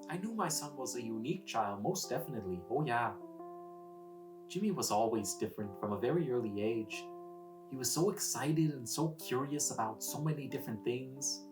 I knew my son was a unique child, most definitely. Oh, yeah. Jimmy was always different from a very early age. He was so excited and so curious about so many different things.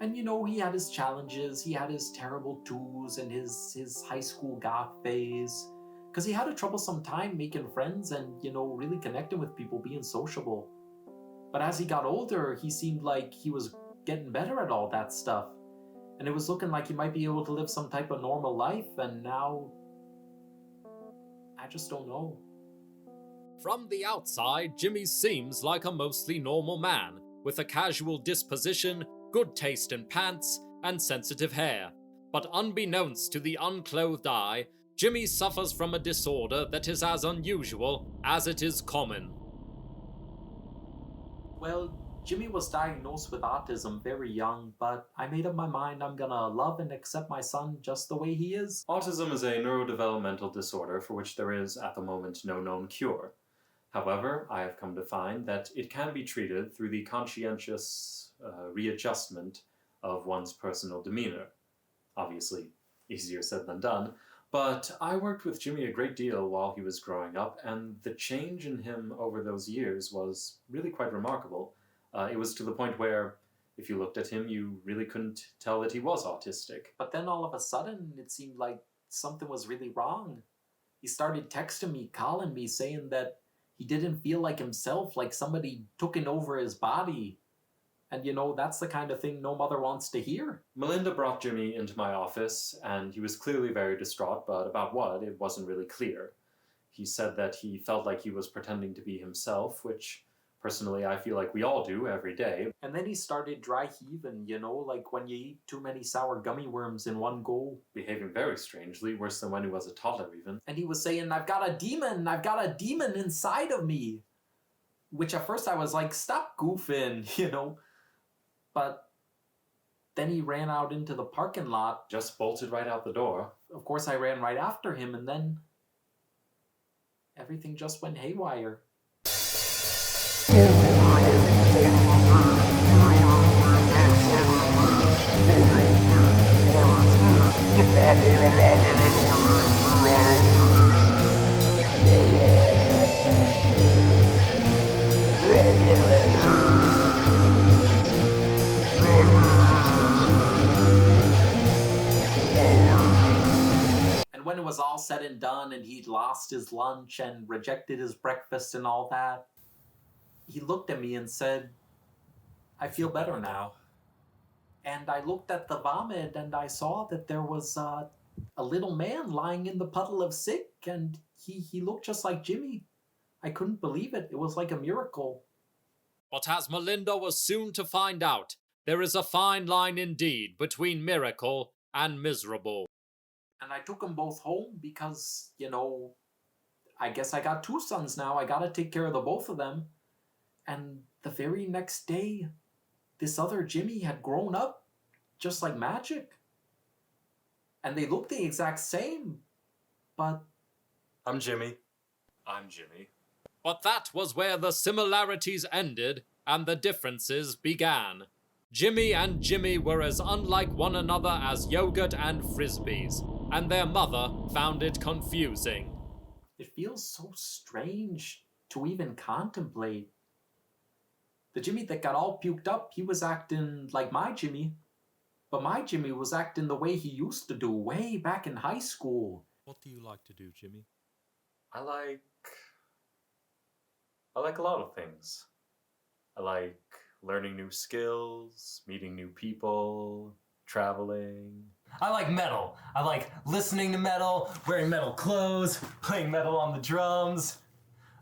And he had his challenges, he had his terrible twos and his high school goth phase. Because he had a troublesome time making friends and, really connecting with people, being sociable. But as he got older, he seemed like he was getting better at all that stuff. And it was looking like he might be able to live some type of normal life, and now I just don't know. From the outside, Jimmy seems like a mostly normal man, with a casual disposition, good taste in pants, and sensitive hair. But unbeknownst to the unclothed eye, Jimmy suffers from a disorder that is as unusual as it is common. Well, Jimmy was diagnosed with autism very young, but I made up my mind I'm gonna love and accept my son just the way he is. Autism is a neurodevelopmental disorder for which there is, at the moment, no known cure. However, I have come to find that it can be treated through the conscientious readjustment of one's personal demeanor. Obviously, easier said than done, but I worked with Jimmy a great deal while he was growing up, and the change in him over those years was really quite remarkable. It was to the point where, if you looked at him, you really couldn't tell that he was autistic. But then all of a sudden, it seemed like something was really wrong. He started texting me, calling me, saying that he didn't feel like himself, like somebody took over his body. And that's the kind of thing no mother wants to hear. Melinda brought Jimmy into my office, and he was clearly very distraught, but about what, it wasn't really clear. He said that he felt like he was pretending to be himself, which personally I feel like we all do every day. And then he started dry heaving, like when you eat too many sour gummy worms in one go. Behaving very strangely, worse than when he was a toddler even. And he was saying, I've got a demon inside of me. Which at first I was like, stop goofing, But then he ran out into the parking lot. Just bolted right out the door. Of course I ran right after him, and then everything just went haywire. And when it was all said and done and he'd lost his lunch and rejected his breakfast and all that, he looked at me and said, I feel better now. And I looked at the vomit and I saw that there was a little man lying in the puddle of sick, and he looked just like Jimmy. I couldn't believe it. It was like a miracle. But as Melinda was soon to find out, there is a fine line indeed between miracle and miserable. And I took them both home because, I guess I got two sons now. I gotta take care of the both of them. And the very next day, this other Jimmy had grown up just like magic. And they looked the exact same, but... I'm Jimmy. I'm Jimmy. But that was where the similarities ended and the differences began. Jimmy and Jimmy were as unlike one another as yogurt and frisbees, and their mother found it confusing. It feels so strange to even contemplate. The Jimmy that got all puked up, he was acting like my Jimmy. But my Jimmy was acting the way he used to do way back in high school. What do you like to do, Jimmy? I like a lot of things. I like learning new skills, meeting new people, traveling. I like metal. I like listening to metal, wearing metal clothes, playing metal on the drums.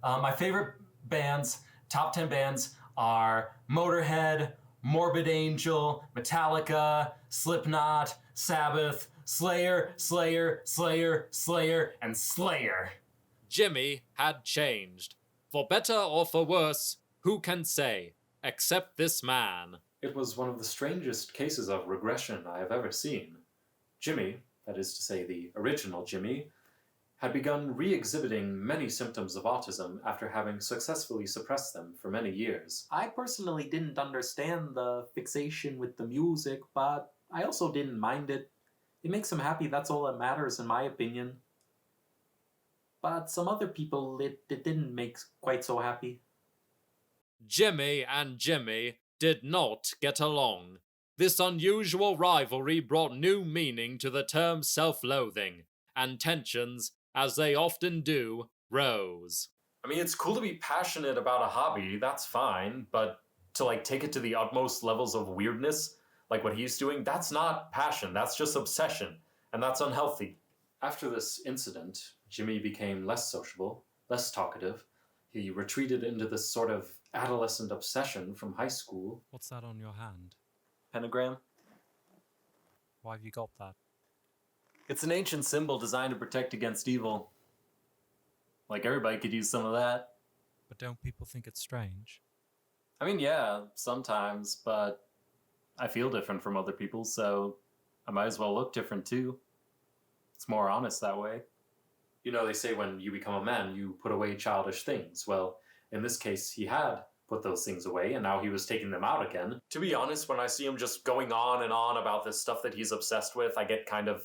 My favorite bands, top 10 bands, are Motorhead, Morbid Angel, Metallica, Slipknot, Sabbath, Slayer, and Slayer. Jimmy had changed. For better or for worse, who can say, except this man. It was one of the strangest cases of regression I have ever seen. Jimmy, that is to say the original Jimmy, had begun re-exhibiting many symptoms of autism after having successfully suppressed them for many years. I personally didn't understand the fixation with the music, but I also didn't mind it. It makes him happy, that's all that matters, in my opinion. But some other people, it didn't make quite so happy. Jimmy and Jimmy did not get along. This unusual rivalry brought new meaning to the term self-loathing, and tensions, as they often do, rose. I mean, it's cool to be passionate about a hobby, that's fine, but to like take it to the utmost levels of weirdness, like what he's doing, that's not passion, that's just obsession, and that's unhealthy. After this incident, Jimmy became less sociable, less talkative. He retreated into this sort of adolescent obsession from high school. What's that on your hand? Pentagram? Why have you got that? It's an ancient symbol designed to protect against evil. Like, everybody could use some of that. But don't people think it's strange? I mean, yeah, sometimes, but I feel different from other people, so I might as well look different too. It's more honest that way. You know, they say when you become a man, you put away childish things. Well, in this case, he had put those things away, and now he was taking them out again. To be honest, when I see him just going on and on about this stuff that he's obsessed with, I get kind of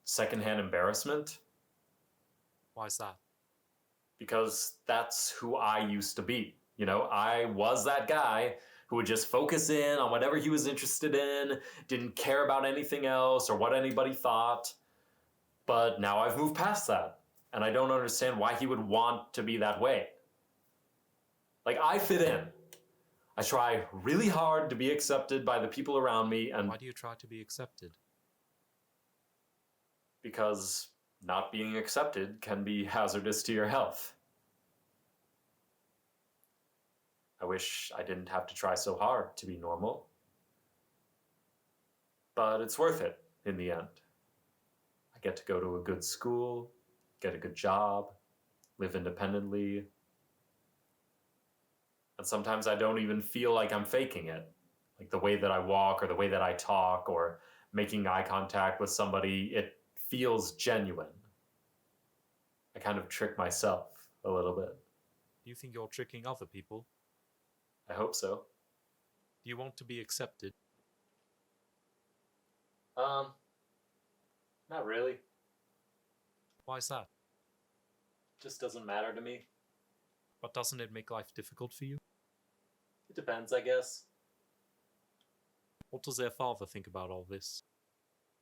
secondhand embarrassment. Why's that? Because that's who I used to be. You know, I was that guy who would just focus in on whatever he was interested in, didn't care about anything else or what anybody thought. But now I've moved past that, and I don't understand why he would want to be that way. Like, I fit in. I try really hard to be accepted by the people around me, and Why do you try to be accepted? because not being accepted can be hazardous to your health. I wish I didn't have to try so hard to be normal. But it's worth it in the end. I get to go to a good school, get a good job, live independently. And sometimes I don't even feel like I'm faking it. Like the way that I walk or the way that I talk or making eye contact with somebody, it feels genuine. I kind of trick myself a little bit. Do you think you're tricking other people? I hope so. Do you want to be accepted? Not really. Why's that? Just doesn't matter to me. But doesn't it make life difficult for you? It depends, I guess. What does their father think about all this?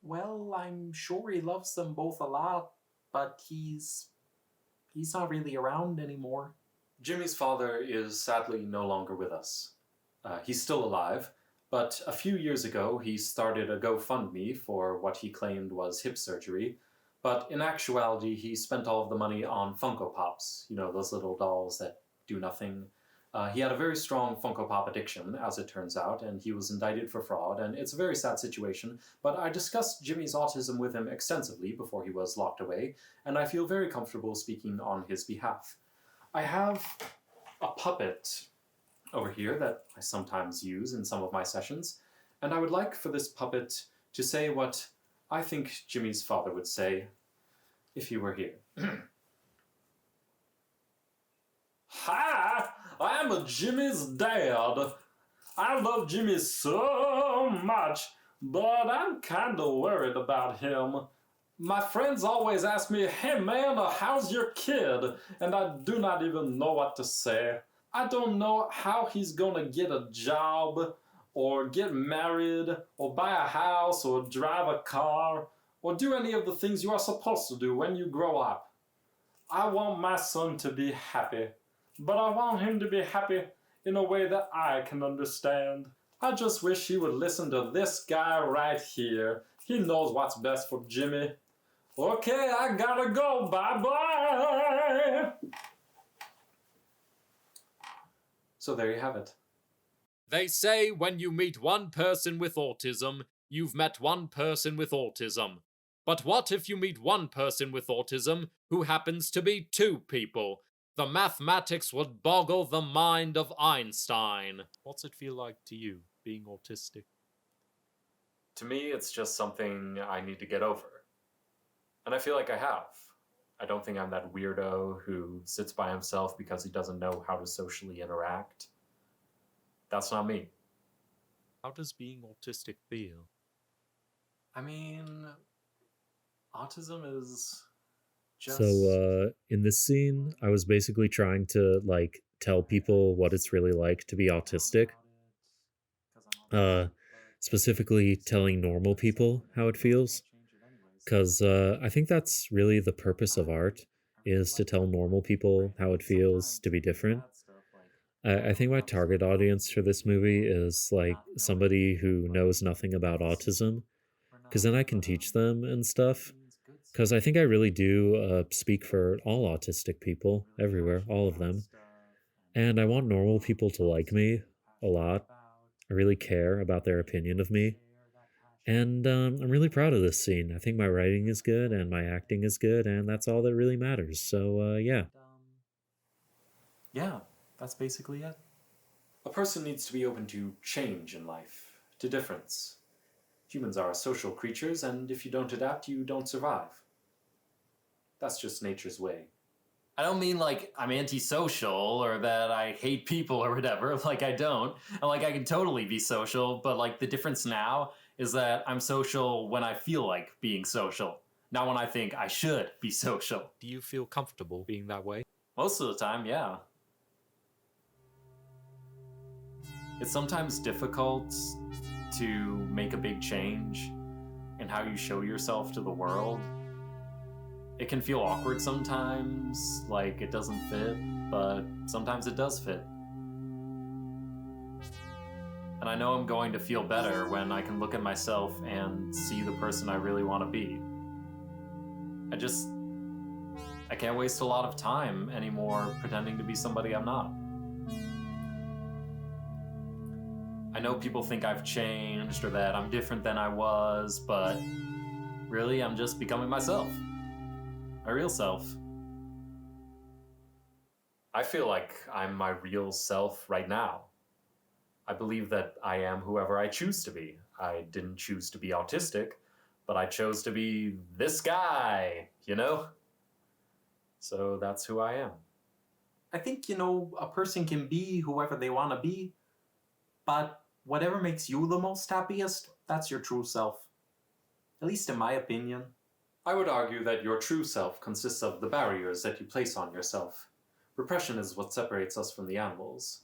Well, I'm sure he loves them both a lot, but he's not really around anymore. Jimmy's father is sadly no longer with us. He's still alive, but a few years ago he started a GoFundMe for what he claimed was hip surgery, but in actuality he spent all of the money on Funko Pops, you know, those little dolls that do nothing. He had a very strong Funko Pop addiction, as it turns out, and he was indicted for fraud, and it's a very sad situation, but I discussed Jimmy's autism with him extensively before he was locked away, and I feel very comfortable speaking on his behalf. I have a puppet over here that I sometimes use in some of my sessions, and I would like for this puppet to say what I think Jimmy's father would say if he were here. Hi, I am Jimmy's dad. I love Jimmy so much, but I'm kind of worried about him. My friends always ask me, hey man, how's your kid? And I do not even know what to say. I don't know how he's gonna get a job, or get married, or buy a house, or drive a car, or do any of the things you are supposed to do when you grow up. I want my son to be happy, but I want him to be happy in a way that I can understand. I just wish he would listen to this guy right here. He knows what's best for Jimmy. Okay, I gotta go. Bye-bye. So there you have it. They say when you meet one person with autism, you've met one person with autism. But what if you meet one person with autism who happens to be two people? The mathematics would boggle the mind of Einstein. What's it feel like to you, being autistic? To me, it's just something I need to get over. And I feel like I have. I don't think I'm that weirdo who sits by himself because he doesn't know how to socially interact. That's not me. How does being autistic feel? I mean, Autism is just. So, in this scene, I was basically trying to, like, tell people what it's really like to be autistic. Uh, Specifically telling normal people how it feels. Because I think that's really the purpose of art, is to tell normal people how it feels to be different. I think my target audience for this movie is like somebody who knows nothing about autism, because then I can teach them and stuff. Because I think I really do speak for all autistic people everywhere, all of them. And I want normal people to like me a lot. I really care about their opinion of me. And I'm really proud of this scene. I think my writing is good and my acting is good, and that's all that really matters. So, yeah. Yeah, that's basically it. A person needs to be open to change in life, to difference. Humans are social creatures, and if you don't adapt, you don't survive. That's just nature's way. I don't mean like I'm antisocial or that I hate people or whatever. Like I don't. And like I can totally be social, but like the difference now is that I'm social when I feel like being social, not when I think I should be social. Do you feel comfortable being that way? Most of the time, yeah. It's sometimes difficult to make a big change in how you show yourself to the world. It can feel awkward sometimes, like it doesn't fit, but sometimes it does fit. And I know I'm going to feel better when I can look at myself and see the person I really want to be. I can't waste a lot of time anymore pretending to be somebody I'm not. I know people think I've changed or that I'm different than I was, but really I'm just becoming myself. My real self. I feel like I'm my real self right now. I believe that I am whoever I choose to be. I didn't choose to be autistic, but I chose to be this guy, you know? So that's who I am. I think, a person can be whoever they want to be, but whatever makes you the most happiest, that's your true self. At least in my opinion. I would argue that your true self consists of the barriers that you place on yourself. Repression is what separates us from the animals.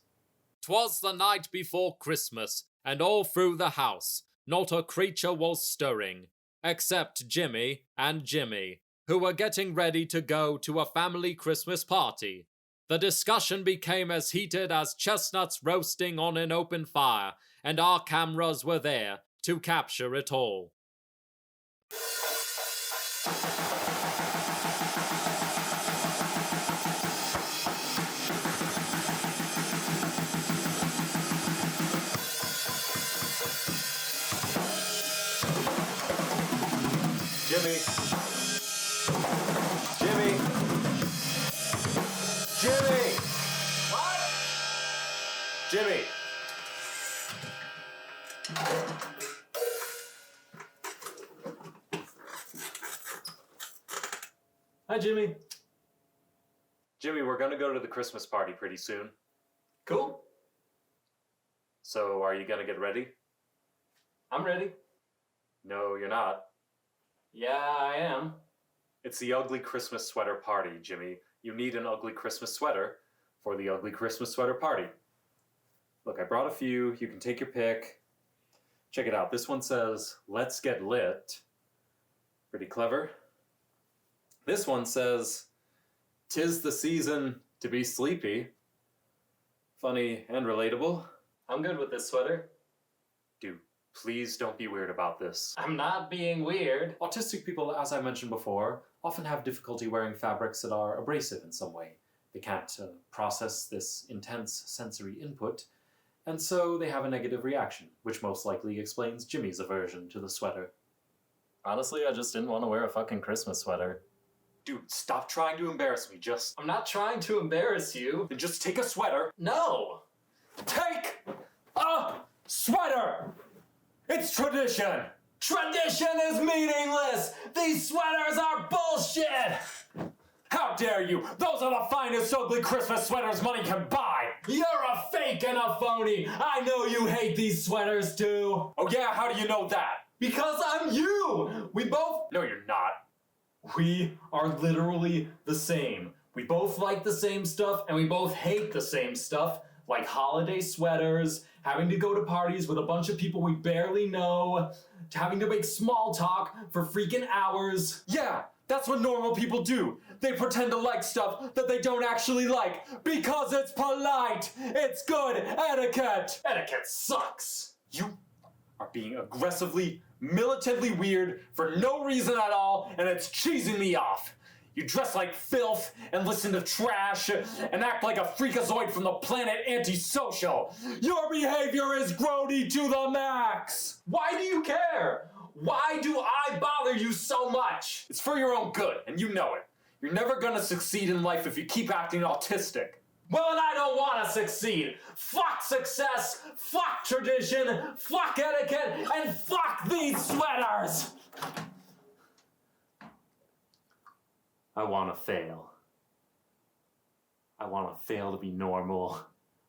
'Twas the night before Christmas, and all through the house not a creature was stirring, except Jimmy and Jimmy, who were getting ready to go to a family Christmas party. The discussion became as heated as chestnuts roasting on an open fire, and our cameras were there to capture it all. Jimmy! Jimmy! Jimmy! What? Jimmy! Hi, Jimmy. Jimmy, we're gonna go to the Christmas party pretty soon. Cool. So, are you gonna get ready? I'm ready. No, you're not. Yeah, I am. It's the ugly Christmas sweater party, Jimmy. You need an ugly Christmas sweater for the ugly Christmas sweater party. Look, I brought a few. You can take your pick. Check it out. This one says, "Let's get lit." Pretty clever. This one says, "'Tis the season to be sleepy." Funny and relatable. I'm good with this sweater. Dude, please don't be weird about this. I'm not being weird. Autistic people, as I mentioned before, often have difficulty wearing fabrics that are abrasive in some way. They can't process this intense sensory input, and so they have a negative reaction, which most likely explains Jimmy's aversion to the sweater. Honestly, I just didn't want to wear a fucking Christmas sweater. Dude, stop trying to embarrass me. I'm not trying to embarrass you. Just take a sweater. No! Take a sweater! It's tradition! Tradition is meaningless! These sweaters are bullshit! How dare you! Those are the finest ugly Christmas sweaters money can buy! You're a fake and a phony! I know you hate these sweaters too! Oh yeah, how do you know that? Because I'm you! We both... No, you're not. We are literally the same. We both like the same stuff, and we both hate the same stuff, like holiday sweaters, having to go to parties with a bunch of people we barely know, having to make small talk for freaking hours. Yeah, that's what normal people do. They pretend to like stuff that they don't actually like because it's polite. It's good etiquette. Etiquette sucks. You are being aggressively, militantly weird for no reason at all, and it's cheesing me off. You dress like filth and listen to trash and act like a freakazoid from the planet Antisocial. Your behavior is grody to the max. Why do you care? Why do I bother you so much? It's for your own good, and you know it. You're never gonna succeed in life if you keep acting autistic. Well, and I don't want to succeed. Fuck success, fuck tradition, fuck etiquette, and fuck these sweaters! I want to fail. I want to fail to be normal.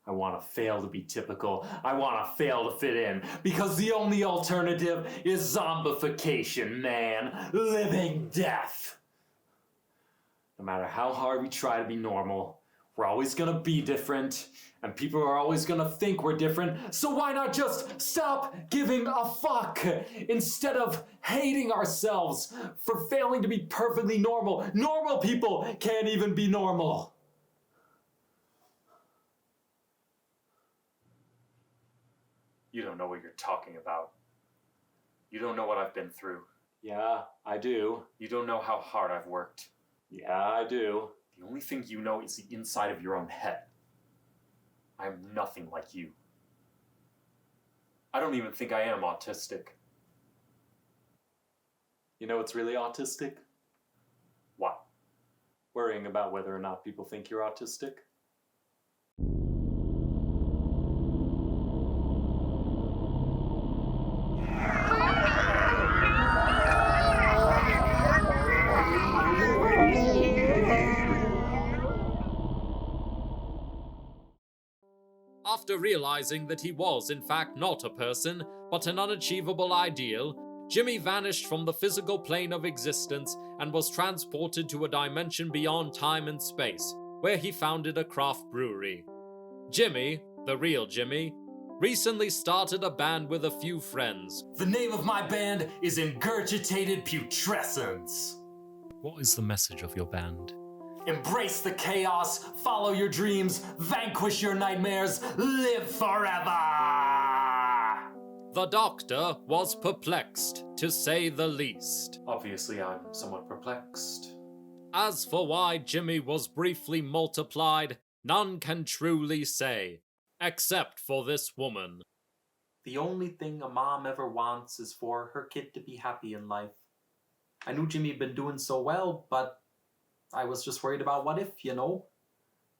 I want to fail to be typical. I want to fail to fit in. Because the only alternative is zombification, man. Living death. No matter how hard we try to be normal, we're always gonna be different, and people are always gonna think we're different, so why not just stop giving a fuck instead of hating ourselves for failing to be perfectly normal? Normal people can't even be normal. You don't know what you're talking about. You don't know what I've been through. Yeah, I do. You don't know how hard I've worked. Yeah, I do. The only thing you know is the inside of your own head. I am nothing like you. I don't even think I am autistic. You know what's really autistic? What? Worrying about whether or not people think you're autistic. After realizing that he was in fact not a person, but an unachievable ideal, Jimmy vanished from the physical plane of existence and was transported to a dimension beyond time and space, where he founded a craft brewery. Jimmy, the real Jimmy, recently started a band with a few friends. The name of my band is Ingurgitated Putrescence. What is the message of your band? Embrace the chaos, follow your dreams, vanquish your nightmares, live forever! The doctor was perplexed, to say the least. Obviously, I'm somewhat perplexed. As for why Jimmy was briefly multiplied, none can truly say, except for this woman. The only thing a mom ever wants is for her kid to be happy in life. I knew Jimmy had been doing so well, but I was just worried about what if, you know?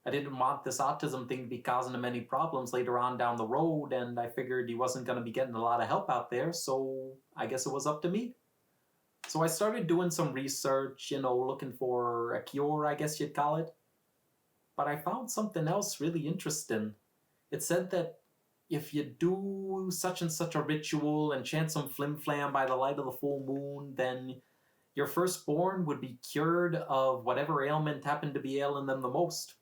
I didn't want this autism thing to be causing him any problems later on down the road, and I figured he wasn't going to be getting a lot of help out there, so I guess it was up to me. So I started doing some research, you know, looking for a cure, I guess you'd call it. But I found something else really interesting. It said that if you do such and such a ritual and chant some flim-flam by the light of the full moon, then your firstborn would be cured of whatever ailment happened to be ailing them the most.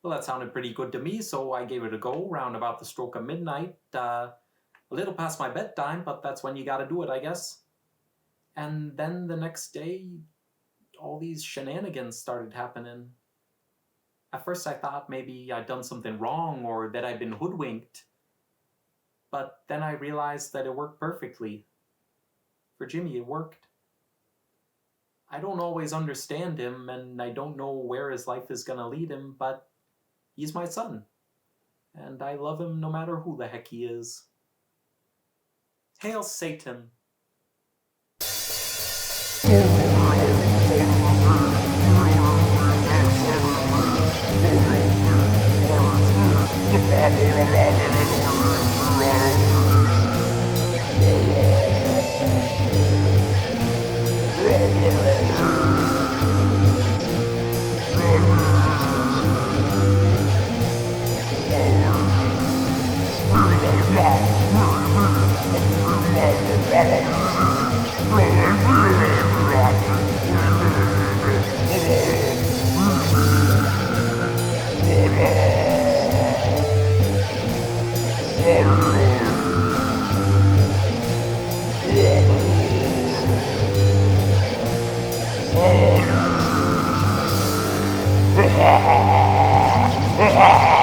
Well, that sounded pretty good to me, so I gave it a go round about the stroke of midnight. A little past my bedtime, but that's when you gotta do it, I guess. And then the next day, all these shenanigans started happening. At first I thought maybe I'd done something wrong or that I'd been hoodwinked. But then I realized that it worked perfectly. For Jimmy, it worked. I don't always understand him, and I don't know where his life is gonna lead him, but he's my son. And I love him no matter who the heck he is. Hail Satan. Ha ha ha!